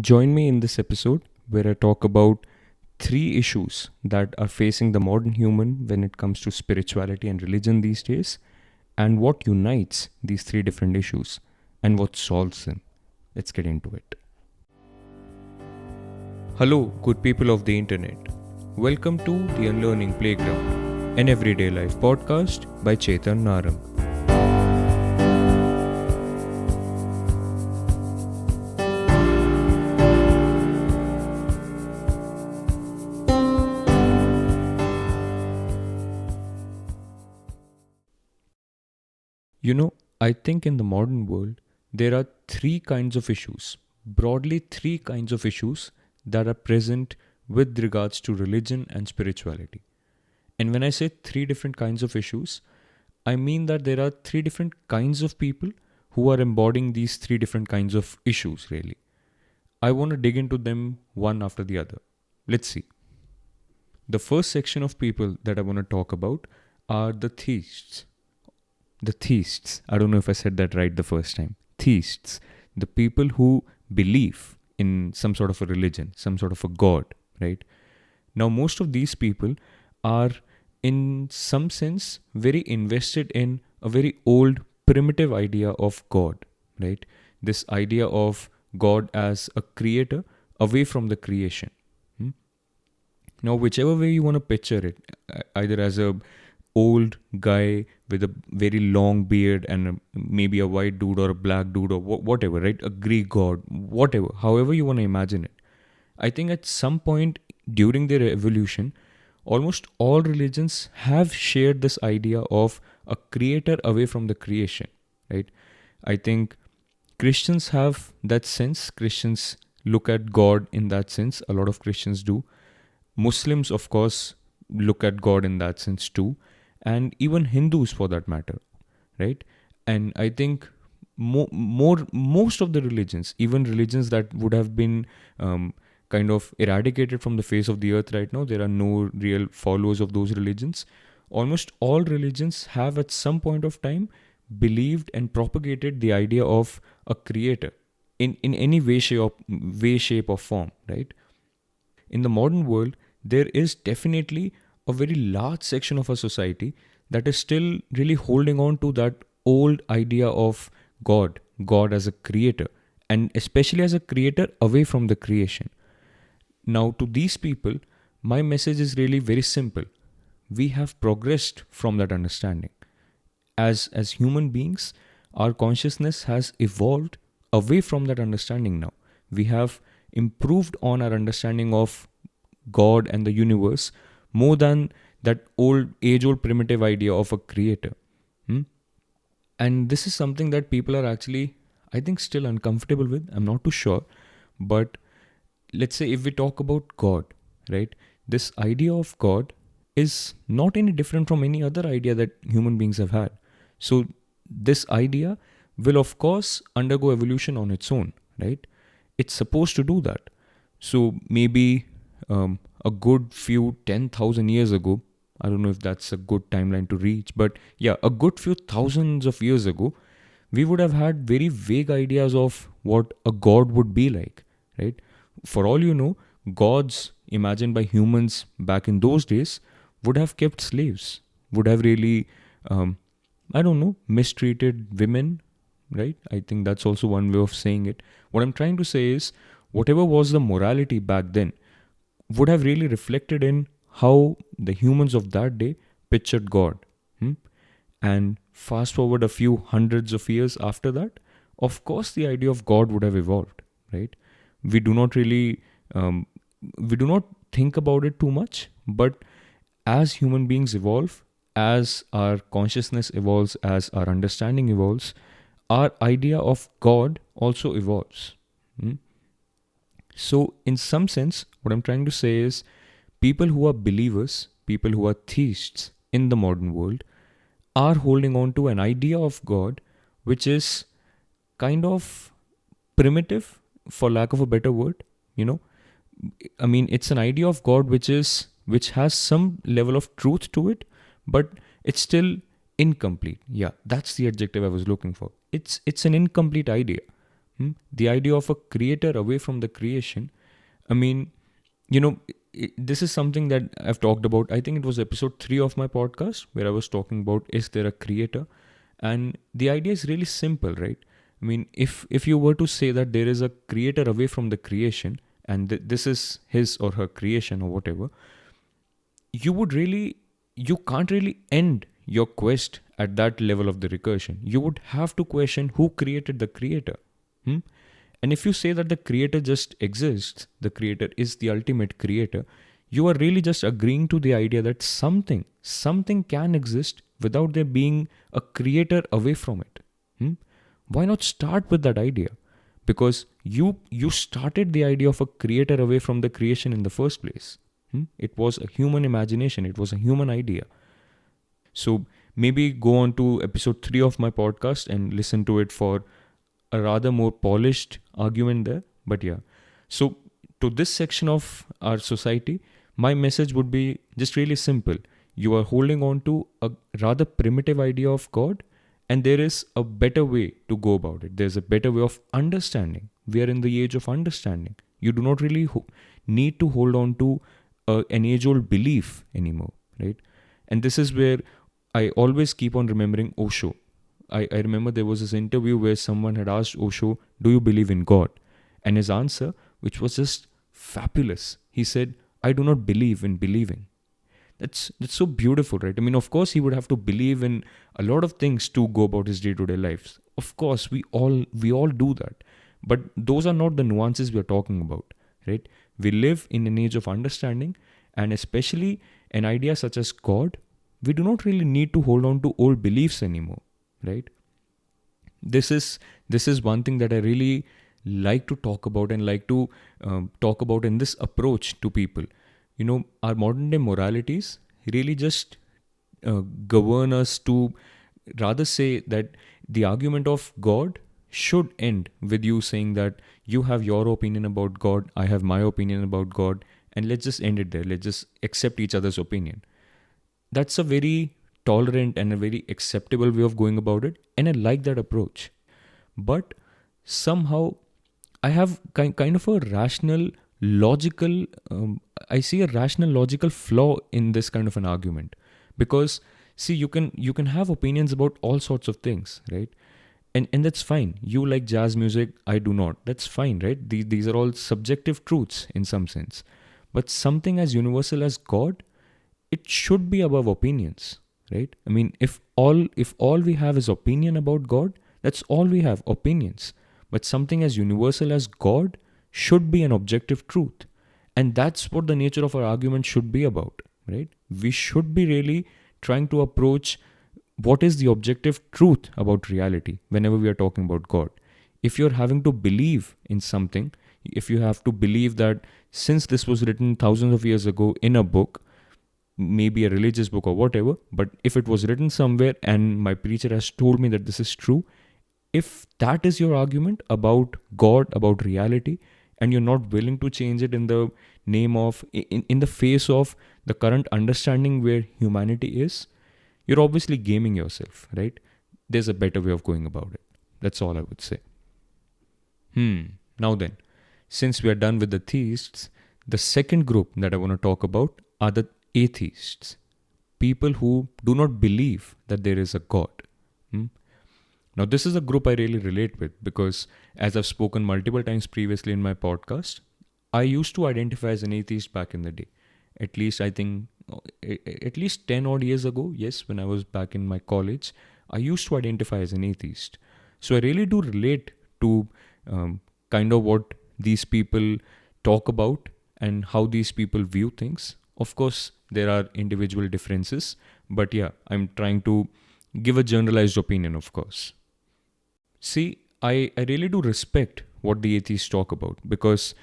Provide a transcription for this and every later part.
Join me in this episode where I talk about three issues that are facing the modern human when it comes to spirituality and religion these days, and what unites these three different issues and what solves them. Let's get into it. Hello, good people of the internet. Welcome to The Unlearning Playground, an everyday life podcast by Chetan Naram. I think in the modern world, there are three kinds of issues, broadly three kinds of issues that are present with regards to religion and spirituality. And when I say three different kinds of issues, I mean that there are three different kinds of people who are embodying these three different kinds of issues, really. I want to dig into them one after the other. Let's see. The first section of people that I want to talk about are the theists. The theists. I don't know if I said that right the first time. Theists. The people who believe in some sort of a religion, some sort of a god, right? Now, most of these people are, in some sense, very invested in a very old, primitive idea of God, right? This idea of God as a creator away from the creation. Now, whichever way you want to picture it, either as a old guy with a very long beard and maybe a white dude or a black dude or whatever, right? A Greek god, whatever, however you want to imagine it. I think at some point during their evolution, almost all religions have shared this idea of a creator away from the creation, right? I think Christians have that sense. Christians look at God in that sense. A lot of Christians do. Muslims, of course, look at God in that sense too. And even Hindus for that matter, right? And I think most of the religions, even religions that would have been kind of eradicated from the face of the earth right now, there are no real followers of those religions. Almost all religions have at some point of time believed and propagated the idea of a creator in any way, shape or form, right? In the modern world, there is definitely a very large section of our society that is still really holding on to that old idea of God as a creator, and especially as a creator away from the creation. Now, to these people, my message is really very simple. We have progressed from that understanding. As human beings, our consciousness has evolved away from that understanding now. We have improved on our understanding of God and the universe more than that age-old primitive idea of a creator. And this is something that people are actually, I think, still uncomfortable with. I'm not too sure. But let's say if we talk about God, right? This idea of God is not any different from any other idea that human beings have had. So this idea will, of course, undergo evolution on its own, right? It's supposed to do that. So maybe a good few 10,000 years ago, I don't know if that's a good timeline to reach, but yeah, a good few thousands of years ago, we would have had very vague ideas of what a god would be like, right? For all you know, gods imagined by humans back in those days would have kept slaves, would have really, mistreated women, right? I think that's also one way of saying it. What I'm trying to say is, whatever was the morality back then would have really reflected in how the humans of that day pictured God. And fast forward a few hundreds of years after that, of course, the idea of God would have evolved, right? We do not really, we do not think about it too much, but as human beings evolve, as our consciousness evolves, as our understanding evolves, our idea of God also evolves. So, in some sense, what I'm trying to say is people who are believers, people who are theists in the modern world, are holding on to an idea of God which is kind of primitive, for lack of a better word. I mean, it's an idea of God which has some level of truth to it, but it's still incomplete. Yeah, that's the adjective I was looking for. It's an incomplete idea. The idea of a creator away from the creation. I mean, this is something that I've talked about. I think it was episode 3 of my podcast where I was talking about, is there a creator? And the idea is really simple, right? I mean, if you were to say that there is a creator away from the creation, and this is his or her creation or whatever, you can't really end your quest at that level of the recursion. You would have to question who created the creator. And if you say that the creator just exists, the creator is the ultimate creator, you are really just agreeing to the idea that something can exist without there being a creator away from it. Why not start with that idea? Because you started the idea of a creator away from the creation in the first place. It was a human imagination. It was a human idea. So maybe go on to episode 3 of my podcast and listen to it for a rather more polished argument there. But yeah, so to this section of our society, my message would be just really simple. You are holding on to a rather primitive idea of God, and there is a better way to go about it. There's a better way of understanding. We are in the age of understanding. You do not really need to hold on to an age-old belief anymore, right? And this is where I always keep on remembering Osho. I remember there was this interview where someone had asked Osho, do you believe in God? And his answer, which was just fabulous, he said, I do not believe in believing. That's so beautiful, right? I mean, of course, he would have to believe in a lot of things to go about his day-to-day lives. Of course, we all do that. But those are not the nuances we are talking about, right? We live in an age of understanding, and especially an idea such as God, we do not really need to hold on to old beliefs anymore, right? This is one thing that I really like to talk about and like to talk about in this approach to people. Our modern day moralities really just govern us to rather say that the argument of God should end with you saying that you have your opinion about God, I have my opinion about God, and let's just end it there. Let's just accept each other's opinion. That's a very tolerant and a very acceptable way of going about it, and I like that approach. But somehow I have kind of a rational, logical, I see a rational, logical flaw in this kind of an argument. Because, see, you can have opinions about all sorts of things, right? And that's fine. You like jazz music, I do not. That's fine, right? These are all subjective truths in some sense. But something as universal as God, it should be above opinions, right? I mean, if all we have is opinion about God, that's all we have, opinions. But something as universal as God should be an objective truth. And that's what the nature of our argument should be about, right? We should be really trying to approach what is the objective truth about reality whenever we are talking about God. If you're having to believe in something, if you have to believe that since this was written thousands of years ago in a book, maybe a religious book or whatever, but if it was written somewhere and my preacher has told me that this is true, if that is your argument about God, about reality, and you're not willing to change it in the name of, in the face of the current understanding where humanity is, you're obviously gaming yourself, right? There's a better way of going about it. That's all I would say. Now then, since we are done with the theists, the second group that I want to talk about are the atheists. People who do not believe that there is a God. Now, this is a group I really relate with because, as I've spoken multiple times previously in my podcast, I used to identify as an atheist back in the day. At least, I think, at least 10 odd years ago, yes, when I was back in my college, I used to identify as an atheist. So I really do relate to kind of what these people talk about and how these people view things. Of course, there are individual differences, but yeah, I'm trying to give a generalized opinion, of course. See, I really do respect what the atheists talk about because,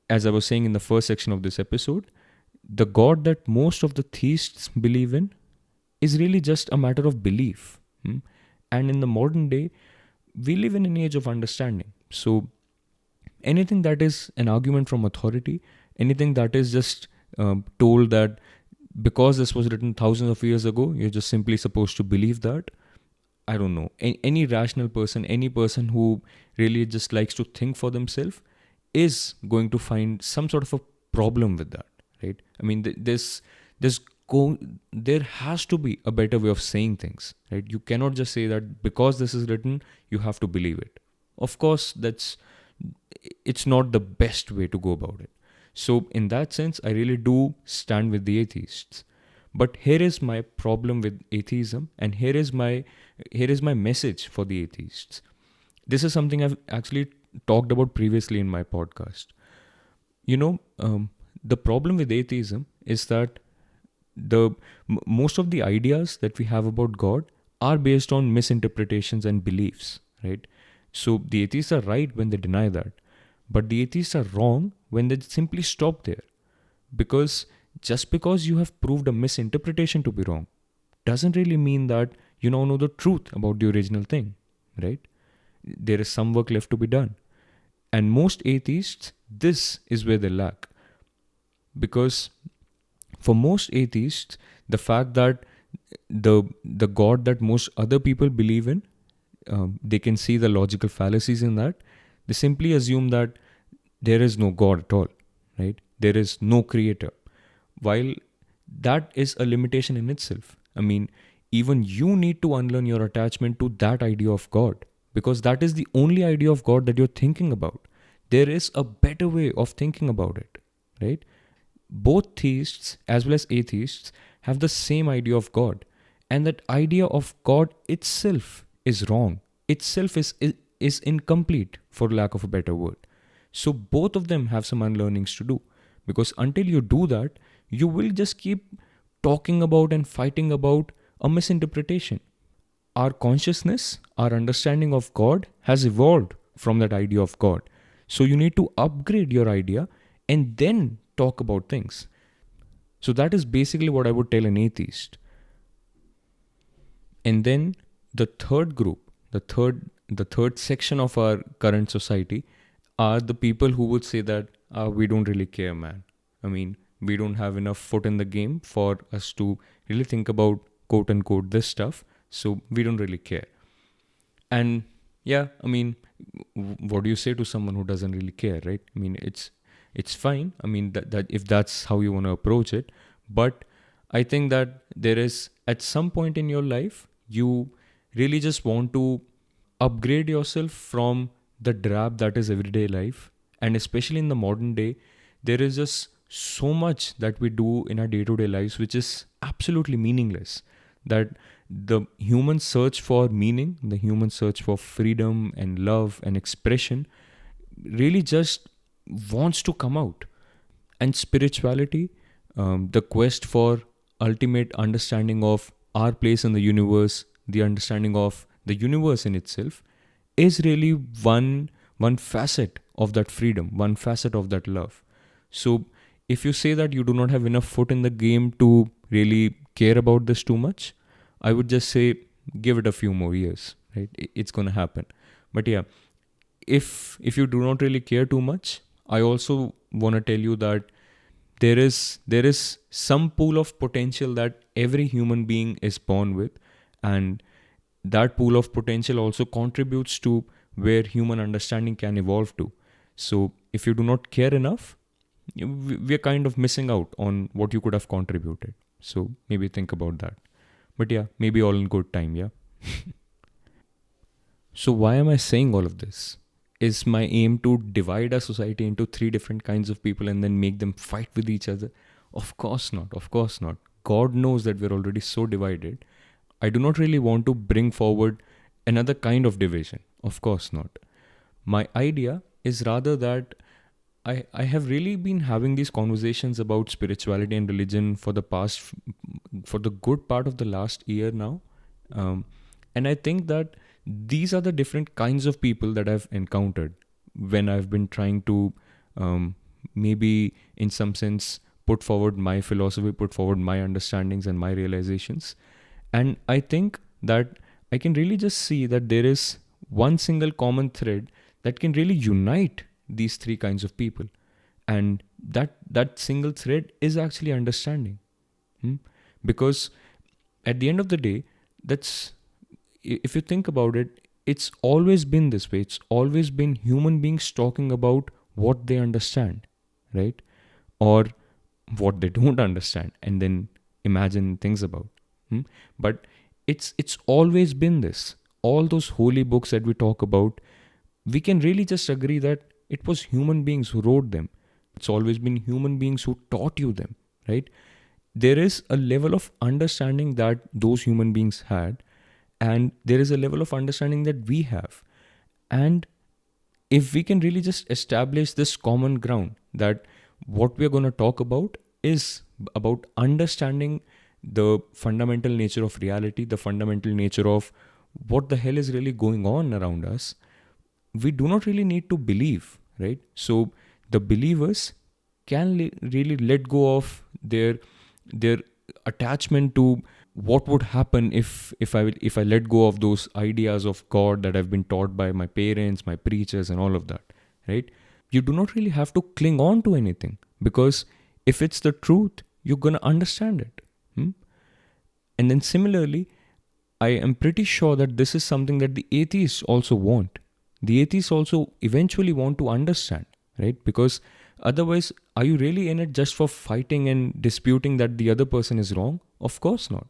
as I was saying in the first section of this episode, the God that most of the theists believe in is really just a matter of belief. And in the modern day, we live in an age of understanding. So anything that is an argument from authority, anything that is just told that because this was written thousands of years ago, you're just simply supposed to believe that, I don't know, any rational person, any person who really just likes to think for themselves is going to find some sort of a problem with that, right? I mean, this go there has to be a better way of saying things, right? You cannot just say that because this is written, you have to believe it. Of course, it's not the best way to go about it. So in that sense, I really do stand with the atheists. But here is my problem with atheism, and here is my message for the atheists. This is something I've actually talked about previously in my podcast. You know, the problem with atheism is that most of the ideas that we have about God are based on misinterpretations and beliefs, right? So the atheists are right when they deny that, but the atheists are wrong when they simply stop there. Because just because you have proved a misinterpretation to be wrong doesn't really mean that you now know the truth about the original thing, right? There is some work left to be done. And most atheists, this is where they lack. Because for most atheists, the fact that the God that most other people believe in, they can see the logical fallacies in that. They simply assume that there is no God at all, right? There is no creator. While that is a limitation in itself. I mean, even you need to unlearn your attachment to that idea of God, because that is the only idea of God that you're thinking about. There is a better way of thinking about it, right? Both theists as well as atheists have the same idea of God, and that idea of God itself is wrong. Itself is incomplete, for lack of a better word. So both of them have some unlearnings to do, because until you do that, you will just keep talking about and fighting about a misinterpretation. Our consciousness, our understanding of God has evolved from that idea of God. So you need to upgrade your idea and then talk about things. So that is basically what I would tell an atheist. And then the third group, the third section of our current society are the people who would say that we don't really care, man. I mean, we don't have enough foot in the game for us to really think about quote unquote this stuff. So we don't really care. And yeah, I mean, what do you say to someone who doesn't really care, right? I mean, it's fine. I mean, that if that's how you want to approach it. But I think that there is, at some point in your life, you really just want to upgrade yourself from the drab that is everyday life. And especially in the modern day, there is just so much that we do in our day-to-day lives which is absolutely meaningless. That the human search for meaning, the human search for freedom and love and expression really just wants to come out. And spirituality, the quest for ultimate understanding of our place in the universe, the understanding of the universe in itself, is really one facet of that freedom, one facet of that love. So if you say that you do not have enough foot in the game to really care about this too much, I would just say give it a few more years, right? It's going to happen. But yeah, if you do not really care too much, I also want to tell you that there is some pool of potential that every human being is born with, and that pool of potential also contributes to where human understanding can evolve to. So if you do not care enough, we're kind of missing out on what you could have contributed. So maybe think about that. But yeah, maybe all in good time, yeah. So why am I saying all of this? Is my aim to divide our society into three different kinds of people and then make them fight with each other? Of course not. Of course not. God knows that we're already so divided. I do not really want to bring forward another kind of division. Of course not. My idea is rather that I have really been having these conversations about spirituality and religion for the good part of the last year now. And I think that these are the different kinds of people that I've encountered when I've been trying to maybe in some sense put forward my philosophy, put forward my understandings and my realizations. And I think that I can really just see that there is one single common thread that can really unite these three kinds of people. And that single thread is actually understanding. Because at the end of the day, that's if you think about it, it's always been this way. It's always been human beings talking about what they understand, right? Or what they don't understand, and then imagine things about. Hmm? But it's always been this. All those holy books that we talk about, we can really just agree that it was human beings who wrote them. It's always been human beings who taught you them, right? There is a level of understanding that those human beings had, and there is a level of understanding that we have. And if we can really just establish this common ground, that what we're going to talk about is about understanding the fundamental nature of reality, the fundamental nature of what the hell is really going on around us, we do not really need to believe, right? So the believers can really let go of their attachment to what would happen if I let go of those ideas of God that I've been taught by my parents, my preachers, and all of that, right? You do not really have to cling on to anything, because if it's the truth, you're gonna understand it. And then similarly, I am pretty sure that this is something that the atheists also want. The atheists also eventually want to understand, right? Because otherwise, are you really in it just for fighting and disputing that the other person is wrong? Of course not.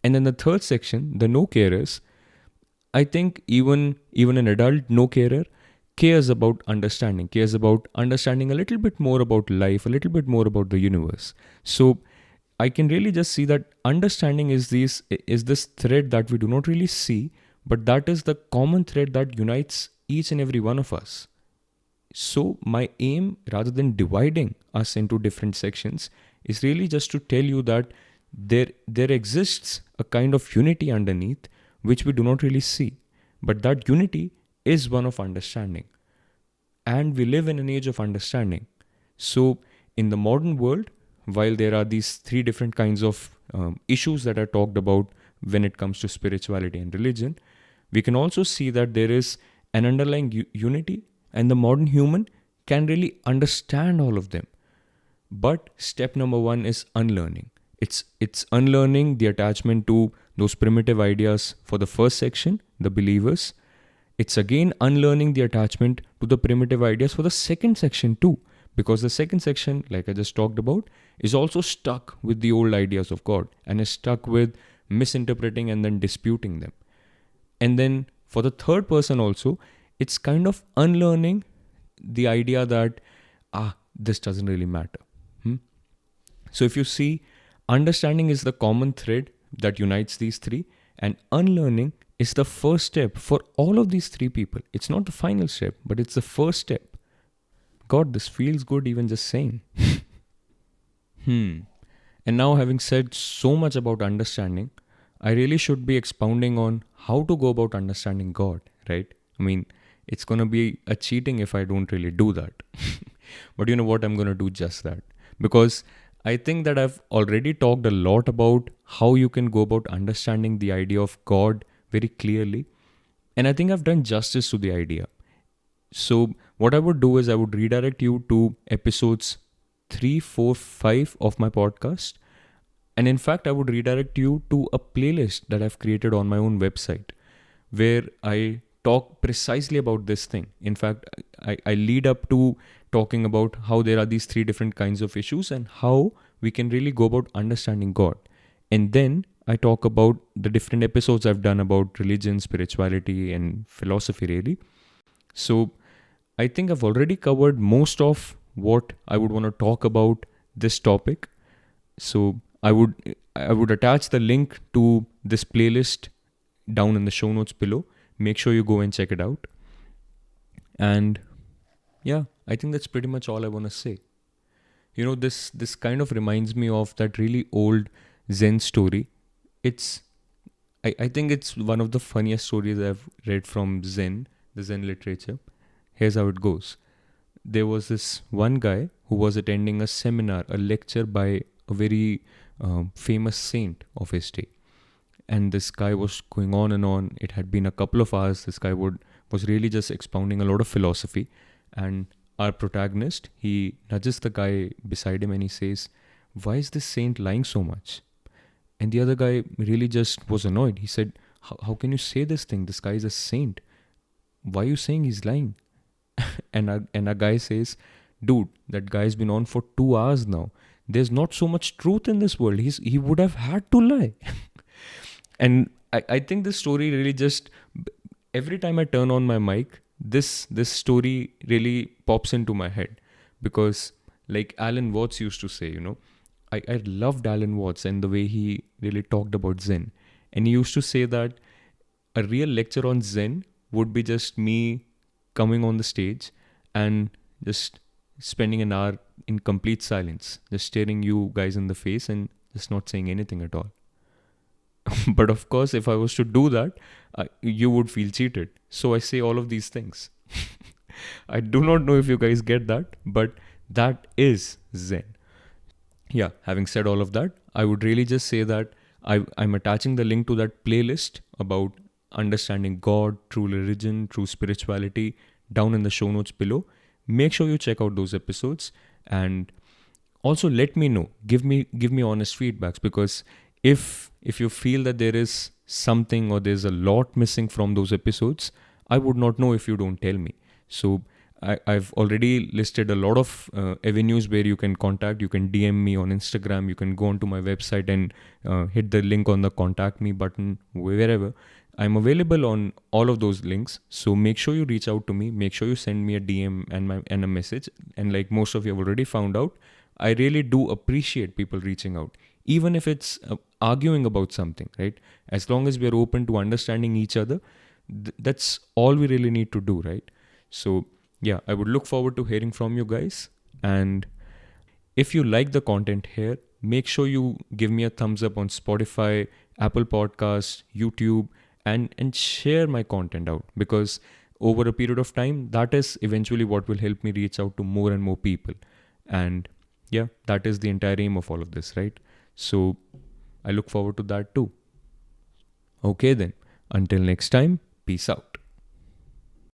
And then the third section, the no carers, I think even an adult no carer cares about understanding a little bit more about life, a little bit more about the universe. So I can really just see that understanding is this thread that we do not really see, but that is the common thread that unites each and every one of us. So my aim, rather than dividing us into different sections, is really just to tell you that there exists a kind of unity underneath which we do not really see. But that unity is one of understanding. And we live in an age of understanding. So in the modern world, while there are these three different kinds of issues that are talked about when it comes to spirituality and religion, we can also see that there is an underlying unity, and the modern human can really understand all of them. But step number one is unlearning. It's unlearning the attachment to those primitive ideas for the first section, the believers. It's again unlearning the attachment to the primitive ideas for the second section too. Because the second section, like I just talked about, is also stuck with the old ideas of God and is stuck with misinterpreting and then disputing them. And then for the third person also, it's kind of unlearning the idea that, this doesn't really matter. So if you see, understanding is the common thread that unites these three, and unlearning is the first step for all of these three people. It's not the final step, but it's the first step. God, this feels good even just saying. And now, having said so much about understanding, I really should be expounding on how to go about understanding God, right? I mean, it's going to be a cheating if I don't really do that. But you know what? I'm going to do just that. Because I think that I've already talked a lot about how you can go about understanding the idea of God very clearly. And I think I've done justice to the idea. So what I would do is I would redirect you to episodes 3, 4, 5 of my podcast. And in fact, I would redirect you to a playlist that I've created on my own website where I talk precisely about this thing. In fact, I lead up to talking about how there are these three different kinds of issues and how we can really go about understanding God. And then I talk about the different episodes I've done about religion, spirituality, and philosophy really. So I think I've already covered most of what I would want to talk about this topic. So I would attach the link to this playlist down in the show notes below. Make sure you go and check it out. And yeah, I think that's pretty much all I want to say. You know, this kind of reminds me of that really old Zen story. I think it's one of the funniest stories I've read from Zen, the Zen literature. Here's how it goes. There was this one guy who was attending a seminar, a lecture by a very famous saint of his day. And this guy was going on and on. It had been a couple of hours. This guy was really just expounding a lot of philosophy. And our protagonist, he nudges the guy beside him and he says, "Why is this saint lying so much?" And the other guy really just was annoyed. He said, how can you say this thing? This guy is a saint. Why are you saying he's lying? And a guy says, dude, that guy's been on for 2 hours now. There's not so much truth in this world. He would have had to lie. And I think this story really just, every time I turn on my mic, this story really pops into my head. Because like Alan Watts used to say, I loved Alan Watts and the way he really talked about Zen. And he used to say that a real lecture on Zen would be just me coming on the stage and just spending an hour in complete silence, just staring you guys in the face and just not saying anything at all. But of course, if I was to do that, you would feel cheated. So I say all of these things. I do not know if you guys get that, but that is Zen. Yeah, having said all of that, I would really just say that I'm attaching the link to that playlist about understanding God, true religion, true spirituality down in the show notes below. Make sure you check out those episodes, and also let me know. Give me honest feedbacks, because if you feel that there is something or there's a lot missing from those episodes, I would not know if you don't tell me. So I've already listed a lot of avenues where you can contact. You can DM me on Instagram. You can go onto my website and hit the link on the contact me button, wherever. I'm available on all of those links. So make sure you reach out to me. Make sure you send me a DM and a message. And like most of you have already found out, I really do appreciate people reaching out, even if it's arguing about something, right? As long as we're open to understanding each other, that's all we really need to do, right? So yeah, I would look forward to hearing from you guys. And if you like the content here, make sure you give me a thumbs up on Spotify, Apple Podcasts, YouTube, and share my content out, because over a period of time, that is eventually what will help me reach out to more and more people. And yeah, that is the entire aim of all of this, right? So I look forward to that too. Okay then, until next time, peace out.